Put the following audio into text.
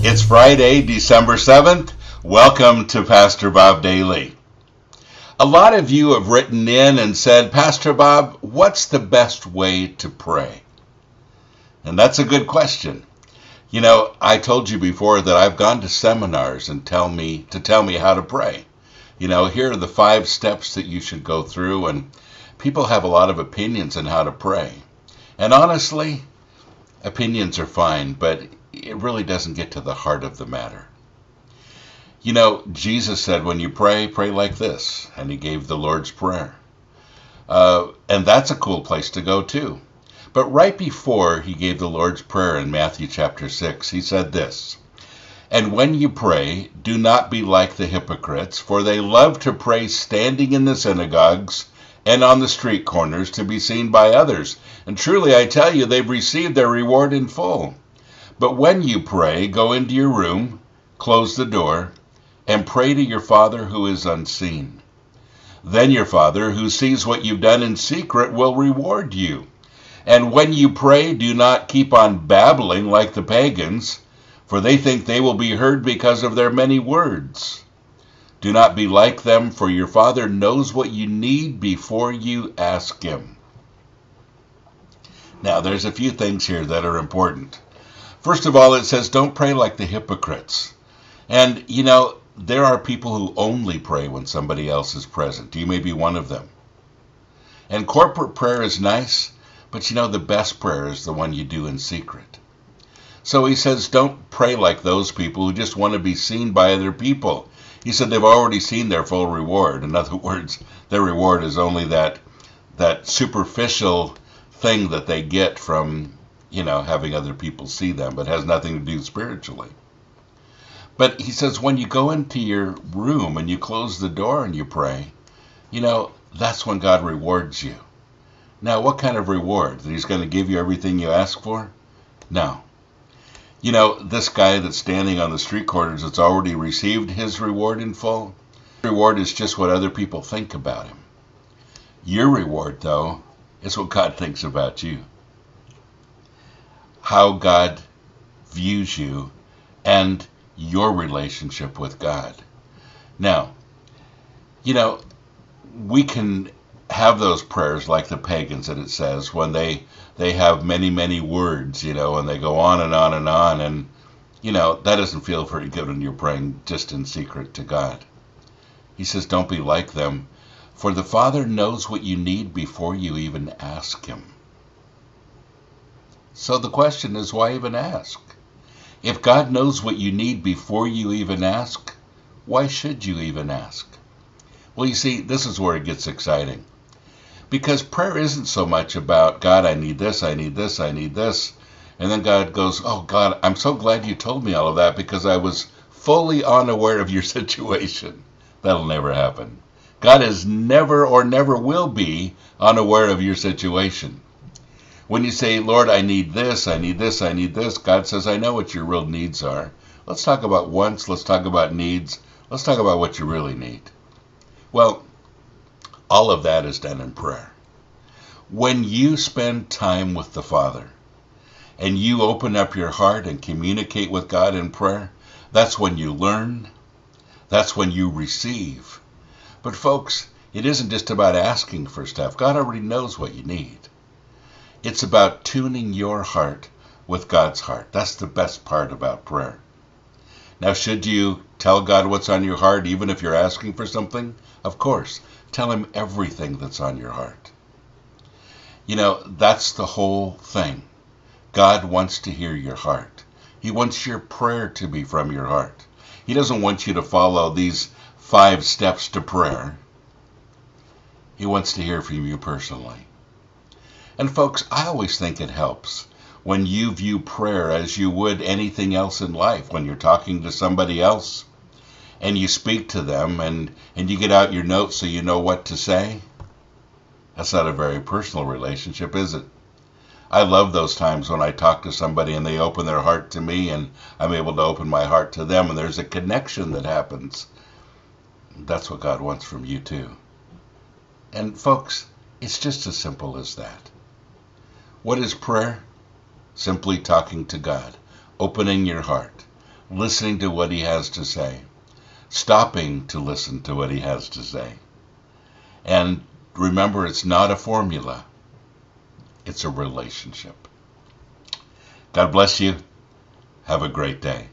It's Friday, December 7th. Welcome to Pastor Bob Daily. A lot of you have written in and said, Pastor Bob, what's the best way to pray? And that's a good question. You know, I told you before that I've gone to seminars and tell me how to pray. You know, here are the 5 steps that you should go through, and people have a lot of opinions on how to pray. And honestly, opinions are fine, but it really doesn't get to the heart of the matter. You know, Jesus said, when you pray, pray like this, and he gave the Lord's Prayer. And that's a cool place to go too. But right before he gave the Lord's Prayer in Matthew chapter 6, he said this, "And when you pray, do not be like the hypocrites, for they love to pray standing in the synagogues and on the street corners to be seen by others. And truly I tell you, they've received their reward in full. But when you pray, go into your room, close the door, and pray to your Father who is unseen. Then your Father, who sees what you've done in secret, will reward you. And when you pray, do not keep on babbling like the pagans, for they think they will be heard because of their many words. Do not be like them, for your Father knows what you need before you ask him." Now, there's a few things here that are important. First of all, it says, don't pray like the hypocrites. And, you know, there are people who only pray when somebody else is present. You may be one of them. And corporate prayer is nice, but you know, the best prayer is the one you do in secret. So he says, don't pray like those people who just want to be seen by other people. He said they've already seen their full reward. In other words, their reward is only that superficial thing that they get from, you know, having other people see them, but has nothing to do spiritually. But he says when you go into your room and you close the door and you pray, you know, that's when God rewards you. Now, what kind of reward? That he's going to give you everything you ask for? No. You know, this guy that's standing on the street corners that's already received his reward in full, reward is just what other people think about him. Your reward, though, is what God thinks about you. How God views you and your relationship with God. Now, you know, we can have those prayers like the pagans that it says when they have many, many words, you know, and they go on and on and on, and, you know, that doesn't feel very good when you're praying just in secret to God. He says, don't be like them, for the Father knows what you need before you even ask him. So the question is, why even ask? If God knows what you need before you even ask, why should you even ask? Well, you see, this is where it gets exciting. Because prayer isn't so much about, God, I need this, I need this, I need this. And then God goes, oh, God, I'm so glad you told me all of that because I was fully unaware of your situation. That'll never happen. God is never or never will be unaware of your situation. When you say, Lord, I need this, I need this, I need this, God says, I know what your real needs are. Let's talk about wants, let's talk about needs, let's talk about what you really need. Well, all of that is done in prayer. When you spend time with the Father and you open up your heart and communicate with God in prayer, that's when you learn, that's when you receive. But folks, it isn't just about asking for stuff. God already knows what you need. It's about tuning your heart with God's heart. That's the best part about prayer. Now, should you tell God what's on your heart, even if you're asking for something? Of course. Tell him everything that's on your heart. You know, that's the whole thing. God wants to hear your heart. He wants your prayer to be from your heart. He doesn't want you to follow these 5 steps to prayer. He wants to hear from you personally. And folks, I always think it helps when you view prayer as you would anything else in life. When you're talking to somebody else and you speak to them and you get out your notes so you know what to say. That's not a very personal relationship, is it? I love those times when I talk to somebody and they open their heart to me and I'm able to open my heart to them and there's a connection that happens. That's what God wants from you too. And folks, it's just as simple as that. What is prayer? Simply talking to God, opening your heart, listening to what he has to say, stopping to listen to what he has to say. And remember, it's not a formula. It's a relationship. God bless you. Have a great day.